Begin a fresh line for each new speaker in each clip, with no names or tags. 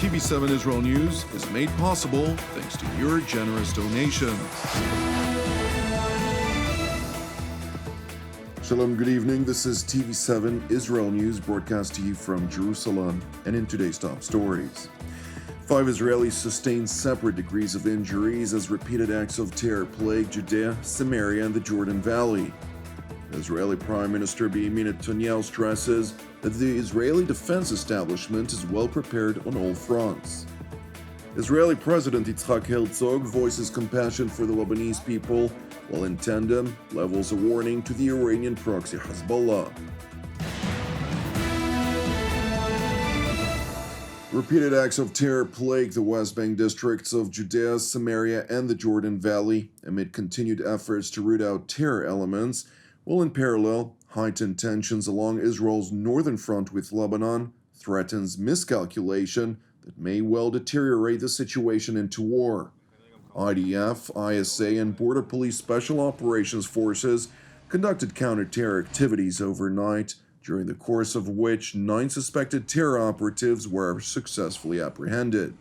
TV7 Israel News is made possible thanks to your generous donations. Shalom, good evening. This is TV7 Israel News broadcast to you from Jerusalem, and in today's top stories. 5 Israelis sustained separate degrees of injuries as repeated acts of terror plague Judea, Samaria, and the Jordan Valley. Israeli Prime Minister Benjamin Netanyahu stresses that the Israeli defense establishment is well prepared on all fronts. Israeli President Isaac Herzog voices compassion for the Lebanese people, while in tandem levels a warning to the Iranian-proxy Hezbollah. Repeated acts of terror plague the West Bank districts of Judea, Samaria, and the Jordan Valley amid continued efforts to root out terror elements, while in parallel, heightened tensions along Israel's northern front with Lebanon threatens miscalculation that may well deteriorate the situation into war. IDF, ISA, and Border Police Special Operations Forces conducted counter-terror activities overnight, during the course of which 9 suspected terror operatives were successfully apprehended.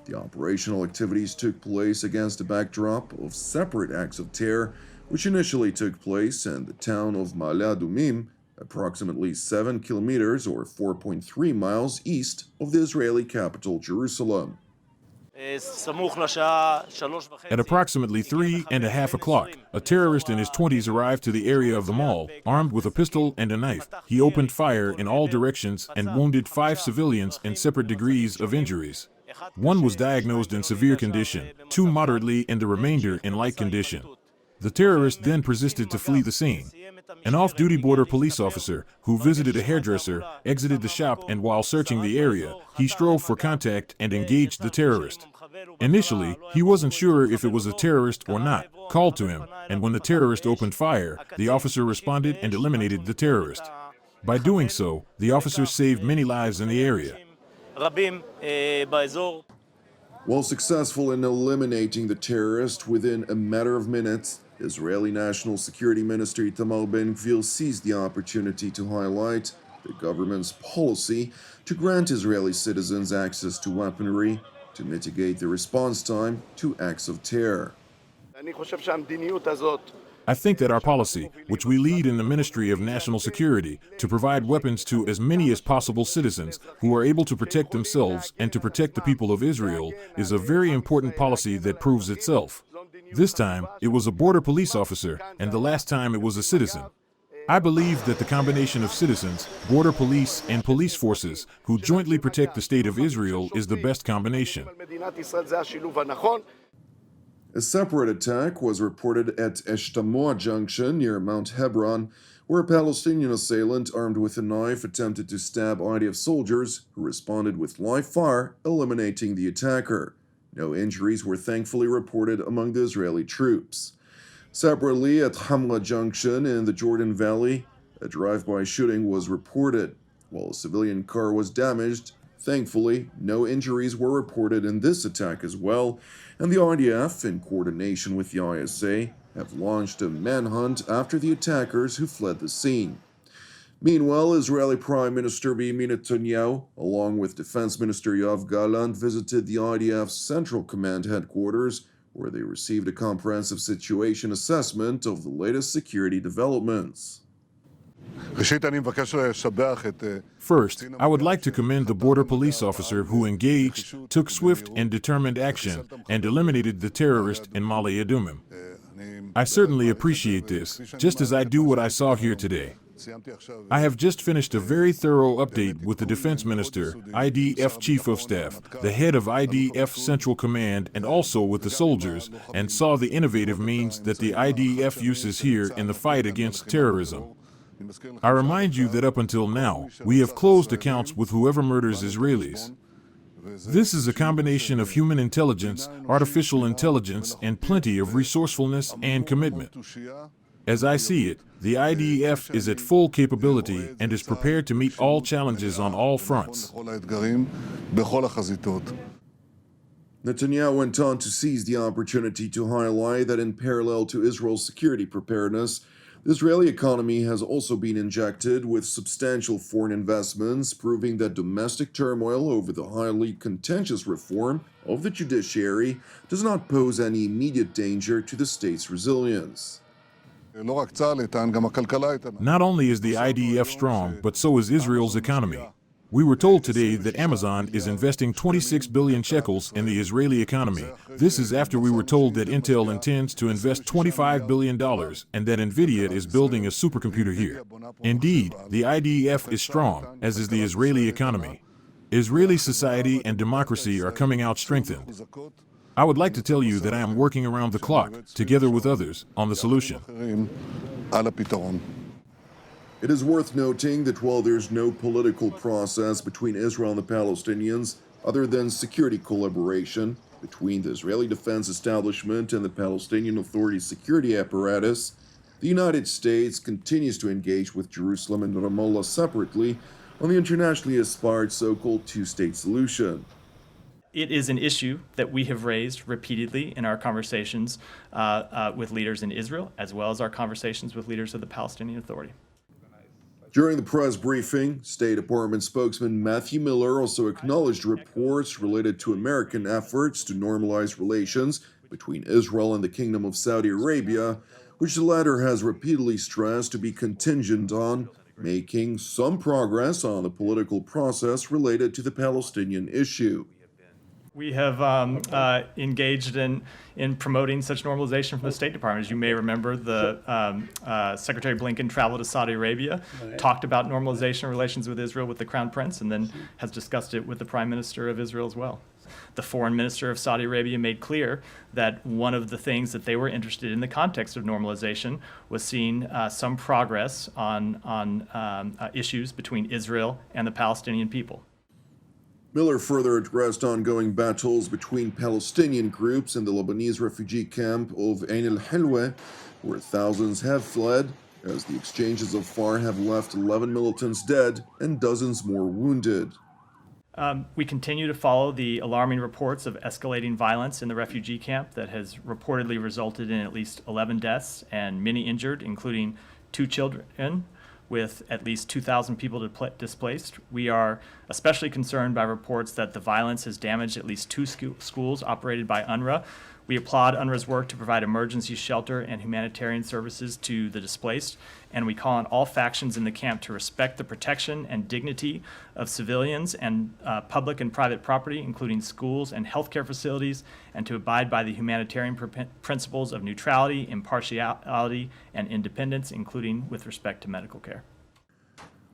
The operational activities took place against a backdrop of separate acts of terror, which initially took place in the town of Ma'ale Adumim, approximately 7 kilometers or 4.3 miles east of the Israeli capital, Jerusalem.
At approximately 3:30 o'clock, a terrorist in his 20s arrived to the area of the mall, armed with a pistol and a knife. He opened fire in all directions and wounded 5 civilians in separate degrees of injuries. 1 was diagnosed in severe condition, 2 moderately, and the remainder in light condition. The terrorist then persisted to flee the scene. An off-duty border police officer, who visited a hairdresser, exited the shop, and while searching the area, he strove for contact and engaged the terrorist. Initially, he wasn't sure if it was a terrorist or not, called to him, and when the terrorist opened fire, the officer responded and eliminated the terrorist. By doing so, the officer saved many lives in the area.
While successful in eliminating the terrorist within a matter of minutes, Israeli National Security Minister Itamar Ben-Gvir seized the opportunity to highlight the government's policy to grant Israeli citizens access to weaponry to mitigate the response time to acts of terror.
I think that our policy, which we lead in the Ministry of National Security, to provide weapons to as many as possible citizens who are able to protect themselves and to protect the people of Israel, is a very important policy that proves itself. This time, it was a border police officer, and the last time it was a citizen. I believe that the combination of citizens, border police, and police forces who jointly protect the state of Israel is the best combination.
A separate attack was reported at Eshtamoa Junction near Mount Hebron, where a Palestinian assailant armed with a knife attempted to stab IDF soldiers who responded with live fire, eliminating the attacker. No injuries were thankfully reported among the Israeli troops. Separately, at Hamra Junction in the Jordan Valley, a drive-by shooting was reported. While a civilian car was damaged, thankfully, no injuries were reported in this attack as well, and the IDF, in coordination with the ISA, have launched a manhunt after the attackers who fled the scene. Meanwhile, Israeli Prime Minister Benjamin Netanyahu, along with Defense Minister Yoav Gallant, visited the IDF's Central Command headquarters, where they received a comprehensive situation assessment of the latest security developments.
First, I would like to commend the border police officer who engaged, took swift and determined action, and eliminated the terrorist in Ma'ale Adumim. I certainly appreciate this, just as I do what I saw here today. I have just finished a very thorough update with the Defense Minister, IDF Chief of Staff, the head of IDF Central Command, and also with the soldiers, and saw the innovative means that the IDF uses here in the fight against terrorism. I remind you that up until now, we have closed accounts with whoever murders Israelis. This is a combination of human intelligence, artificial intelligence, and plenty of resourcefulness and commitment. As I see it, the IDF is at full capability and is prepared to meet all challenges on all fronts.
Netanyahu went on to seize the opportunity to highlight that in parallel to Israel's security preparedness, The Israeli economy has also been injected with substantial foreign investments, proving that domestic turmoil over the highly contentious reform of the judiciary does not pose any immediate danger to the state's resilience.
Not only is the IDF strong, but so is Israel's economy. We were told today that Amazon is investing 26 billion shekels in the Israeli economy. This is after we were told that Intel intends to invest $25 billion and that NVIDIA is building a supercomputer here. Indeed, the IDF is strong, as is the Israeli economy. Israeli society and democracy are coming out strengthened. I would like to tell you that I am working around the clock, together with others, on the solution.
It is worth noting that while there's no political process between Israel and the Palestinians other than security collaboration between the Israeli Defense Establishment and the Palestinian Authority's security apparatus, the United States continues to engage with Jerusalem and Ramallah separately on the internationally aspired so-called two-state solution.
It is an issue that we have raised repeatedly in our conversations with leaders in Israel, as well as our conversations with leaders of the Palestinian Authority.
During the press briefing, State Department spokesman Matthew Miller also acknowledged reports related to American efforts to normalize relations between Israel and the Kingdom of Saudi Arabia, which the latter has repeatedly stressed to be contingent on making some progress on the political process related to the Palestinian issue.
We have engaged in promoting such normalization from the State Department. As you may remember, the Secretary Blinken traveled to Saudi Arabia, talked about normalization relations with Israel with the Crown Prince, and then has discussed it with the Prime Minister of Israel as well. The Foreign Minister of Saudi Arabia made clear that one of the things that they were interested in the context of normalization was seeing some progress on issues between Israel and the Palestinian people.
Miller further addressed ongoing battles between Palestinian groups in the Lebanese refugee camp of Ain al-Hilwa, where thousands have fled, as the exchanges so far have left 11 militants dead and dozens more wounded.
We continue to follow the alarming reports of escalating violence in the refugee camp that has reportedly resulted in at least 11 deaths and many injured, including 2 children, with at least 2,000 people displaced. We are especially concerned by reports that the violence has damaged at least 2 schools operated by UNRWA. We applaud UNRWA's work to provide emergency shelter and humanitarian services to the displaced, and we call on all factions in the camp to respect the protection and dignity of civilians and public and private property, including schools and healthcare facilities, and to abide by the humanitarian principles of neutrality, impartiality, and independence, including with respect to medical care.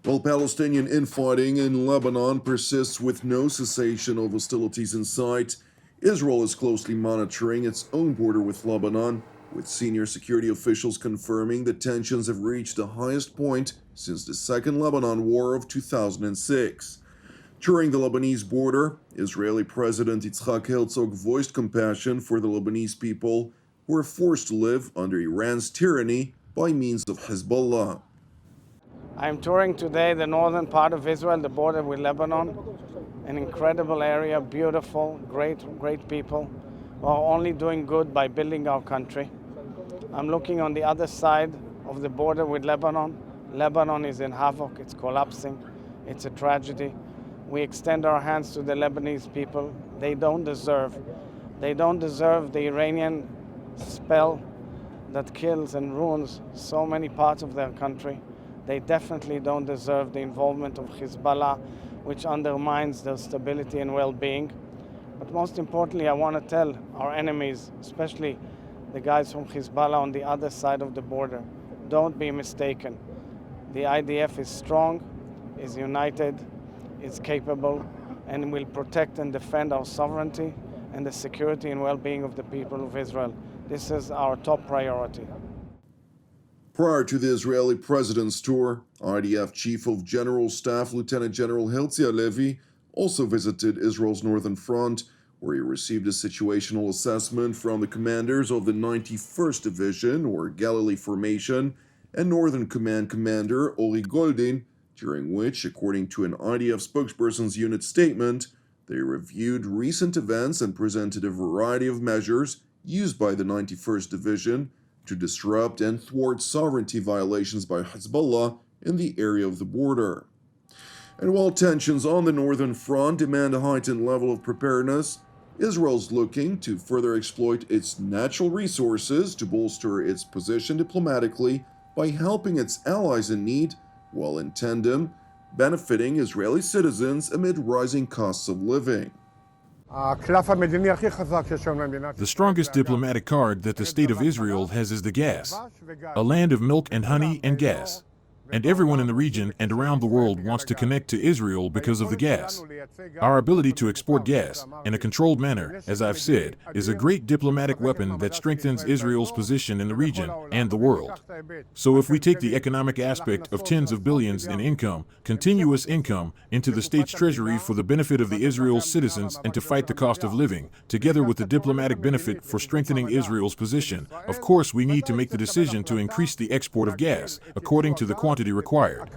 While Palestinian infighting in Lebanon persists with no cessation of hostilities in sight, Israel is closely monitoring its own border with Lebanon, with senior security officials confirming that tensions have reached the highest point since the Second Lebanon War of 2006. During the Lebanese border, Israeli President Isaac Herzog voiced compassion for the Lebanese people who are forced to live under Iran's tyranny by means of Hezbollah.
I'm touring today the northern part of Israel, the border with Lebanon. An incredible area, beautiful, great people who are only doing good by building our country. I'm looking on the other side of the border with Lebanon. Lebanon is in havoc, it's collapsing, it's a tragedy. We extend our hands to the Lebanese people. They don't deserve the Iranian spell that kills and ruins so many parts of their country. They definitely don't deserve the involvement of Hezbollah, which undermines their stability and well-being. But most importantly, I want to tell our enemies, especially the guys from Hezbollah on the other side of the border, don't be mistaken. The IDF is strong, is united, is capable, and will protect and defend our sovereignty and the security and well-being of the people of Israel. This is our top priority.
Prior to the Israeli president's tour, IDF Chief of General Staff Lieutenant General Herzi Halevi also visited Israel's northern front, where he received a situational assessment from the commanders of the 91st Division, or Galilee Formation, and Northern Command Commander Ori Goldin, during which, according to an IDF spokesperson's unit statement, they reviewed recent events and presented a variety of measures used by the 91st Division to disrupt and thwart sovereignty violations by Hezbollah in the area of the border. And while tensions on the northern front demand a heightened level of preparedness, Israel's looking to further exploit its natural resources to bolster its position diplomatically by helping its allies in need, while in tandem, benefiting Israeli citizens amid rising costs of living.
The strongest diplomatic card that the state of Israel has is the gas, a land of milk and honey and gas. And everyone in the region and around the world wants to connect to Israel because of the gas. Our ability to export gas in a controlled manner, as I've said, is a great diplomatic weapon that strengthens Israel's position in the region and the world. So if we take the economic aspect of tens of billions in income, continuous income, into the state's treasury for the benefit of the Israel's citizens and to fight the cost of living, together with the diplomatic benefit for strengthening Israel's position, of course we need to make the decision to increase the export of gas, according to the quantity required.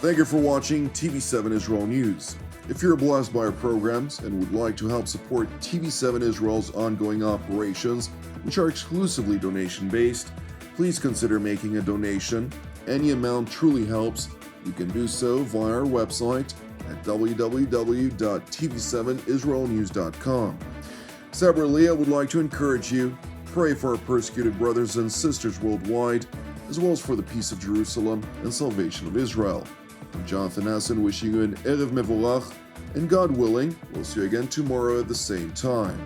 Thank you for watching TV7 Israel News. If you're blessed by our programs and would like to help support TV7 Israel's ongoing operations, which are exclusively donation-based, please consider making a donation. Any amount truly helps. You can do so via our website at www.tv7israelnews.com. Separately, I would like to encourage you, pray for our persecuted brothers and sisters worldwide, as well as for the peace of Jerusalem and salvation of Israel. I'm Jonathan Hassan, wishing you an Erev Mevorach, and God willing, we'll see you again tomorrow at the same time.